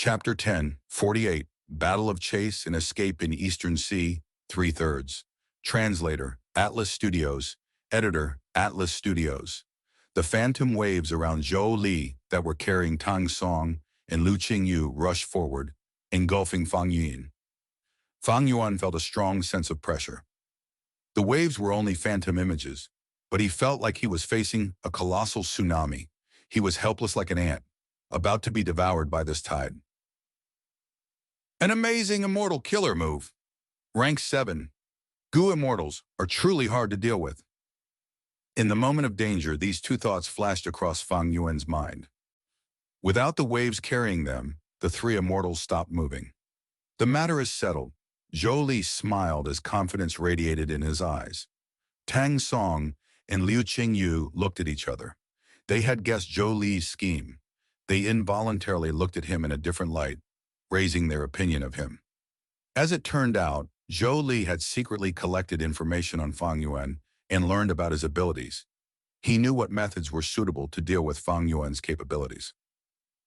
Chapter 10, 48, Battle of Chase and Escape in Eastern Sea, 3/3. Translator, Atlas Studios. Editor, Atlas Studios. The phantom waves around Zhou Li that were carrying Tang Song and Lu Qingyu rushed forward, engulfing Fang Yuan. Fang Yuan felt a strong sense of pressure. The waves were only phantom images, but he felt like he was facing a colossal tsunami. He was helpless like an ant, about to be devoured by this tide. An amazing immortal killer move. Rank 7. Gu immortals are truly hard to deal with. In the moment of danger, these two thoughts flashed across Fang Yuan's mind. Without the waves carrying them, the three immortals stopped moving. The matter is settled. Zhou Li smiled as confidence radiated in his eyes. Tang Song and Liu Qingyu looked at each other. They had guessed Zhou Li's scheme. They involuntarily looked at him in a different light, raising their opinion of him. As it turned out, Zhou Li had secretly collected information on Fang Yuan and learned about his abilities. He knew what methods were suitable to deal with Fang Yuan's capabilities.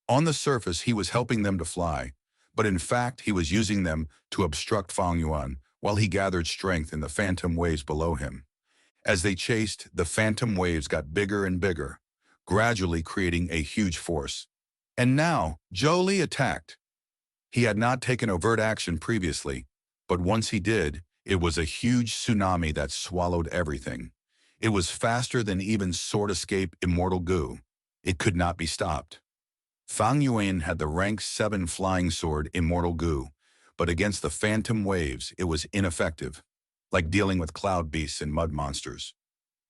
On the surface, he was helping them to fly, but in fact, he was using them to obstruct Fang Yuan while he gathered strength in the phantom waves below him. As they chased, the phantom waves got bigger and bigger, gradually creating a huge force. And now, Zhou Li attacked. He had not taken overt action previously, but once he did, it was a huge tsunami that swallowed everything. It was faster than even Sword Escape Immortal Gu. It could not be stopped. Fang Yuan had the rank 7 flying sword Immortal Gu, but against the phantom waves, it was ineffective, like dealing with cloud beasts and mud monsters.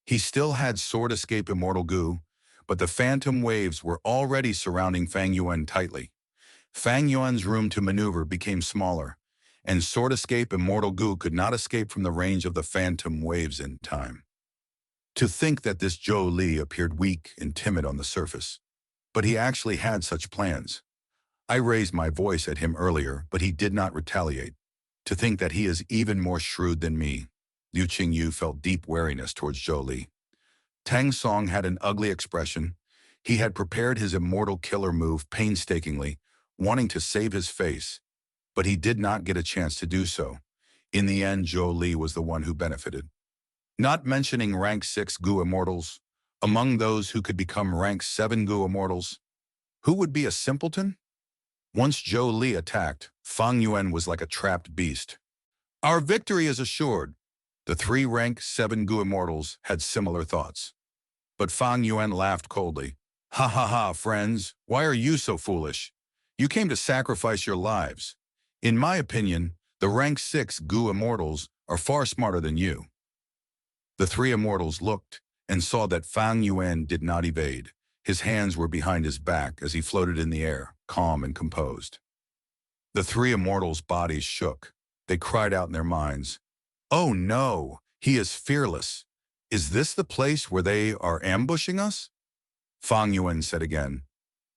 He still had Sword Escape Immortal Gu, but the phantom waves were already surrounding Fang Yuan tightly. Fang Yuan's room to maneuver became smaller, and Sword Escape Immortal Gu could not escape from the range of the phantom waves in time. To think that this Zhou Li appeared weak and timid on the surface, but he actually had such plans. I raised my voice at him earlier, but he did not retaliate. To think that he is even more shrewd than me. Liu Qingyu felt deep wariness towards Zhou Li. Tang Song had an ugly expression. He had prepared his immortal killer move painstakingly, wanting to save his face, but he did not get a chance to do so. In the end, Zhou Li was the one who benefited. Not mentioning rank 6 Gu immortals, among those who could become rank 7 Gu immortals, who would be a simpleton? Once Zhou Li attacked, Fang Yuan was like a trapped beast. Our victory is assured. The three rank 7 Gu immortals had similar thoughts. But Fang Yuan laughed coldly. Ha ha ha, friends, why are you so foolish? You came to sacrifice your lives. In my opinion, the rank 6 Gu immortals are far smarter than you. The three immortals looked and saw that Fang Yuan did not evade. His hands were behind his back as he floated in the air, calm and composed. The three immortals' bodies shook. They cried out in their minds, "Oh no, he is fearless. Is this the place where they are ambushing us?" Fang Yuan said again,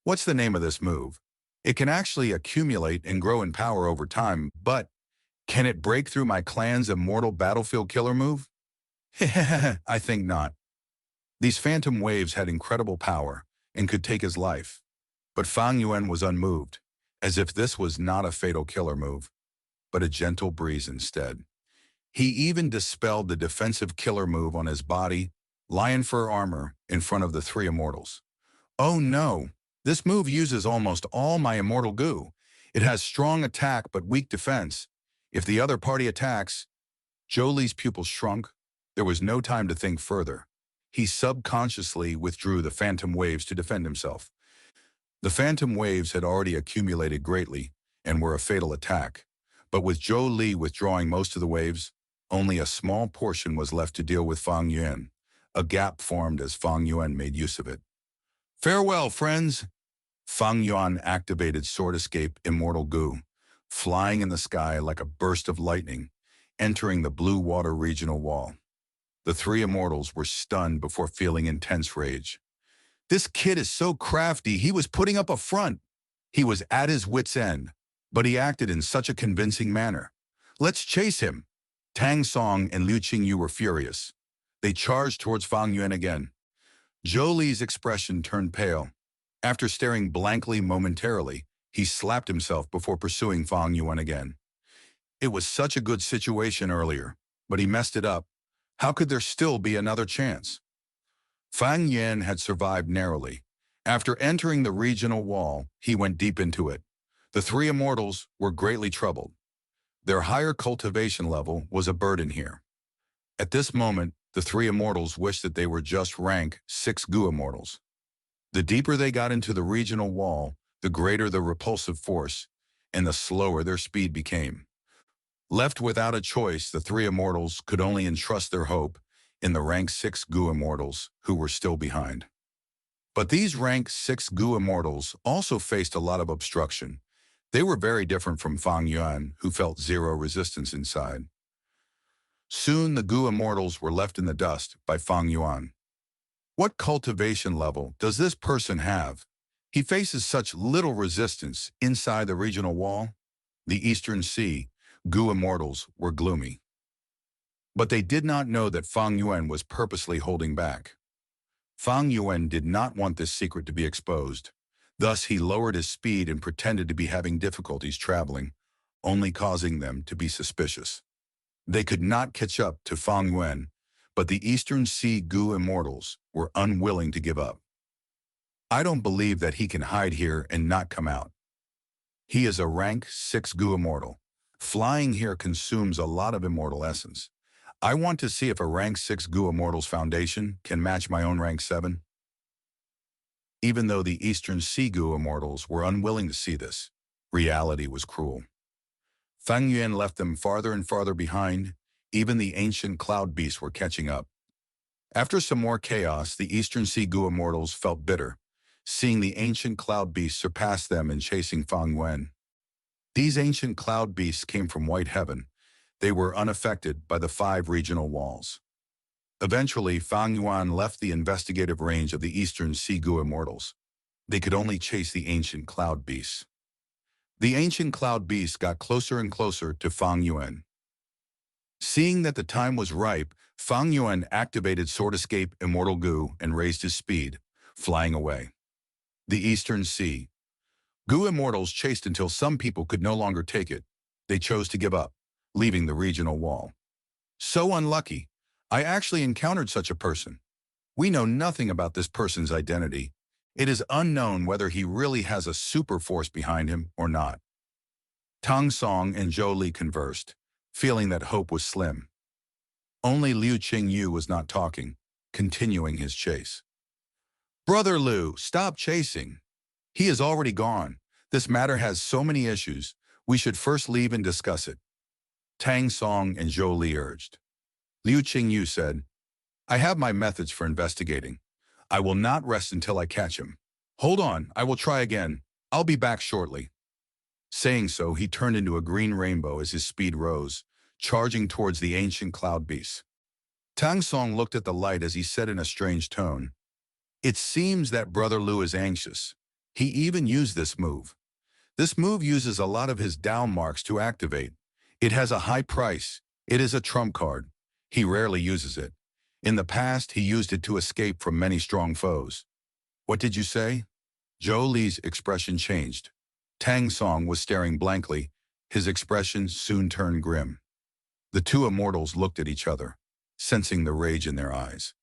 "What's the name of this move? It can actually accumulate and grow in power over time, but can it break through my clan's immortal battlefield killer move?" I think not. These phantom waves had incredible power and could take his life. But Fang Yuan was unmoved, as if this was not a fatal killer move, but a gentle breeze instead. He even dispelled the defensive killer move on his body, lion fur armor, in front of the three immortals. Oh no, this move uses almost all my immortal Gu. It has strong attack but weak defense. If the other party attacks, Zhou Li's pupils shrunk. There was no time to think further. He subconsciously withdrew the phantom waves to defend himself. The phantom waves had already accumulated greatly and were a fatal attack. But with Zhou Li withdrawing most of the waves, only a small portion was left to deal with Fang Yuan. A gap formed as Fang Yuan made use of it. Farewell, friends! Fang Yuan activated Sword Escape Immortal Gu, flying in the sky like a burst of lightning, entering the blue water regional wall. The three immortals were stunned before feeling intense rage. This kid is so crafty, he was putting up a front. He was at his wit's end, but he acted in such a convincing manner. Let's chase him. Tang Song and Liu Qingyu were furious. They charged towards Fang Yuan again. Zhou Li's expression turned pale. After staring blankly momentarily, He slapped himself before pursuing Fang Yuan again. It was such a good situation earlier, but he messed it up. How could there still be another chance? Fang Yuan had survived narrowly. After entering the regional wall, he went deep into it. The three immortals were greatly troubled. Their higher cultivation level was a burden here. At this moment, the three immortals wished that they were just rank 6 Gu immortals. The deeper they got into the regional wall, the greater the repulsive force, and the slower their speed became. Left without a choice, the three immortals could only entrust their hope in the rank 6 Gu immortals who were still behind. But these rank 6 Gu immortals also faced a lot of obstruction. They were very different from Fang Yuan, who felt zero resistance inside. Soon the Gu immortals were left in the dust by Fang Yuan. What cultivation level does this person have? He faces such little resistance inside the regional wall. The Eastern Sea Gu immortals were gloomy. But they did not know that Fang Yuan was purposely holding back. Fang Yuan did not want this secret to be exposed. Thus, he lowered his speed and pretended to be having difficulties traveling, only causing them to be suspicious. They could not catch up to Fang Yuan, but the Eastern Sea Gu immortals were unwilling to give up. I don't believe that he can hide here and not come out. He is a rank 6 Gu immortal. Flying here consumes a lot of immortal essence. I want to see if a rank 6 Gu immortal's foundation can match my own rank 7. Even though the Eastern Sea Gu immortals were unwilling to see this, reality was cruel. Fang Yuan left them farther and farther behind. Even the ancient cloud beasts were catching up. After some more chaos, the Eastern Sea Gu immortals felt bitter, seeing the ancient cloud beasts surpass them in chasing Fang Yuan. These ancient cloud beasts came from White Heaven. They were unaffected by the 5 regional walls. Eventually, Fang Yuan left the investigative range of the Eastern Sea Gu immortals. They could only chase the ancient cloud beasts. The ancient cloud beasts got closer and closer to Fang Yuan. Seeing that the time was ripe, Fang Yuan activated Sword Escape Immortal Gu and raised his speed, flying away. The Eastern Sea Gu immortals chased until some people could no longer take it. They chose to give up, leaving the regional wall. So unlucky. I actually encountered such a person. We know nothing about this person's identity. It is unknown whether he really has a super force behind him or not. Tang Song and Zhou Li conversed, feeling that hope was slim. Only Liu Qingyu was not talking, continuing his chase. Brother Liu, stop chasing. He is already gone. This matter has so many issues. We should first leave and discuss it. Tang Song and Zhou Li urged. Liu Qingyu said, I have my methods for investigating. I will not rest until I catch him. Hold on, I will try again. I'll be back shortly. Saying so, he turned into a green rainbow as his speed rose, charging towards the ancient cloud beasts. Tang Song looked at the light as he said in a strange tone, It seems that Brother Liu is anxious. He even used this move. This move uses a lot of his down marks to activate. It has a high price. It is a trump card. He rarely uses it. In the past, he used it to escape from many strong foes. What did you say? Zhou Li's expression changed. Tang Song was staring blankly. His expression soon turned grim. The two immortals looked at each other, sensing the rage in their eyes.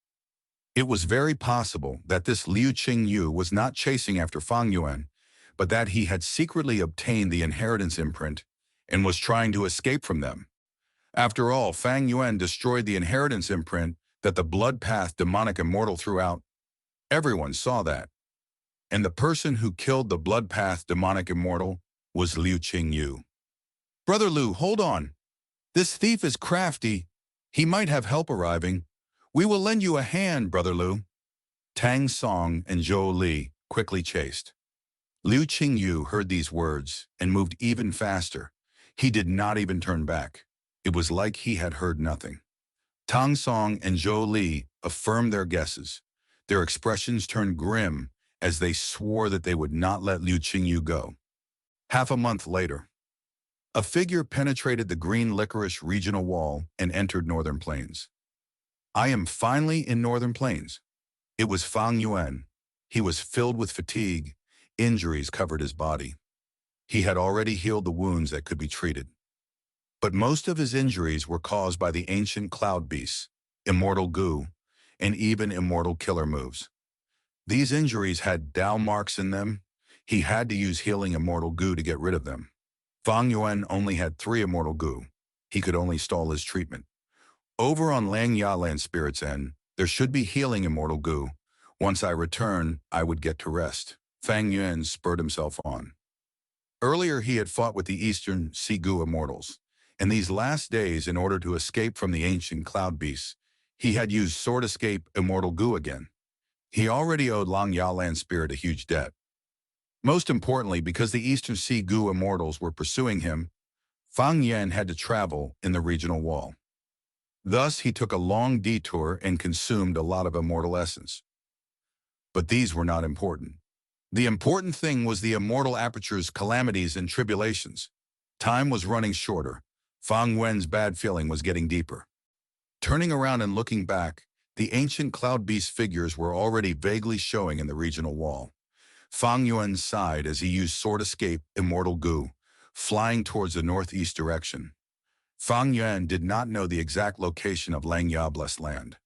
It was very possible that this Liu Qingyu was not chasing after Fang Yuan, but that he had secretly obtained the inheritance imprint and was trying to escape from them. After all, Fang Yuan destroyed the inheritance imprint that the Blood Path demonic immortal threw out. Everyone saw that. And the person who killed the Blood Path demonic immortal was Liu Qingyu. Brother Liu, hold on. This thief is crafty. He might have help arriving. We will lend you a hand, Brother Liu. Tang Song and Zhou Li quickly chased. Liu Qingyu heard these words and moved even faster. He did not even turn back. It was like he had heard nothing. Tang Song and Zhou Li affirmed their guesses. Their expressions turned grim as they swore that they would not let Liu Qingyu go. Half a month later, a figure penetrated the green licorice regional wall and entered Northern Plains. I am finally in Northern Plains. It was Fang Yuan. He was filled with fatigue. Injuries covered his body. He had already healed the wounds that could be treated. But most of his injuries were caused by the ancient cloud beasts, immortal goo, and even immortal killer moves. These injuries had Dao marks in them. He had to use healing immortal goo to get rid of them. Fang Yuan only had 3 immortal goo. He could only stall his treatment. Over on Lang Ya Land Spirit's End, there should be healing immortal goo. Once I return, I would get to rest. Fang Yuan spurred himself on. Earlier he had fought with the Eastern Sea Goo Immortals. In these last days, in order to escape from the ancient cloud beasts, he had used Sword Escape Immortal Goo again. He already owed Lang Ya Land Spirit a huge debt. Most importantly, because the Eastern Sea Goo Immortals were pursuing him, Fang Yuan had to travel in the regional wall. Thus, he took a long detour and consumed a lot of immortal essence. But these were not important. The important thing was the immortal aperture's calamities and tribulations. Time was running shorter. Fang Yuan's bad feeling was getting deeper. Turning around and looking back, the ancient cloud beast figures were already vaguely showing in the regional wall. Fang Yuan sighed as he used Sword Escape Immortal Goo, flying towards the northeast direction. Fang Yuan did not know the exact location of Lang Ya Blessed Land.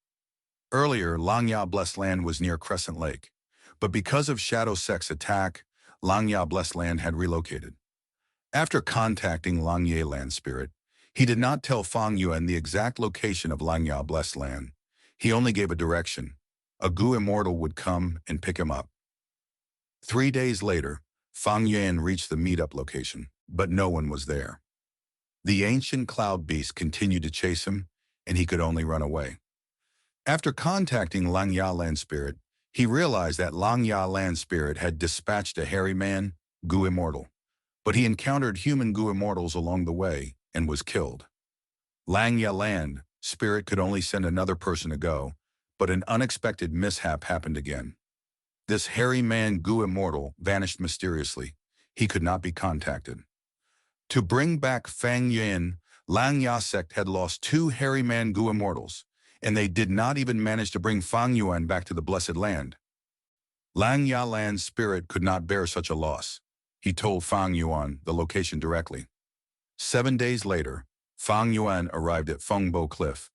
Earlier, Lang Ya Blessed Land was near Crescent Lake, but because of Shadow Sect's attack, Lang Ya Blessed Land had relocated. After contacting Lang Ya Land Spirit, he did not tell Fang Yuan the exact location of Lang Ya Blessed Land. He only gave a direction. A Goo Immortal would come and pick him up. 3 days later, Fang Yuan reached the meetup location, but no one was there. The ancient cloud beast continued to chase him, and he could only run away. After contacting Lang Ya Land Spirit, he realized that Lang Ya Land Spirit had dispatched a hairy man, Goo Immortal, but he encountered human Goo Immortals along the way and was killed. Lang Ya Land Spirit could only send another person to go, but an unexpected mishap happened again. This hairy man Goo Immortal vanished mysteriously. He could not be contacted. To bring back Fang Yuan, Lang Ya sect had lost 2 hairy man Goo Immortals, and they did not even manage to bring Fang Yuan back to the Blessed Land. Lang Ya Land Spirit could not bear such a loss. He told Fang Yuan the location directly. 7 days later, Fang Yuan arrived at Fengbo Cliff.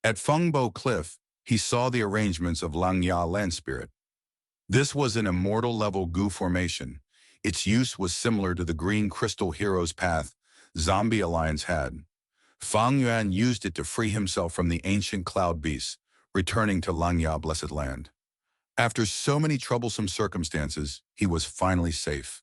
At Fengbo Cliff, he saw the arrangements of Lang Ya Land Spirit. This was an immortal-level Goo formation. Its use was similar to the Green Crystal Heroes Path Zombie Alliance had. Fang Yuan used it to free himself from the ancient cloud beasts, returning to Lang Ya Blessed Land. After so many troublesome circumstances, he was finally safe.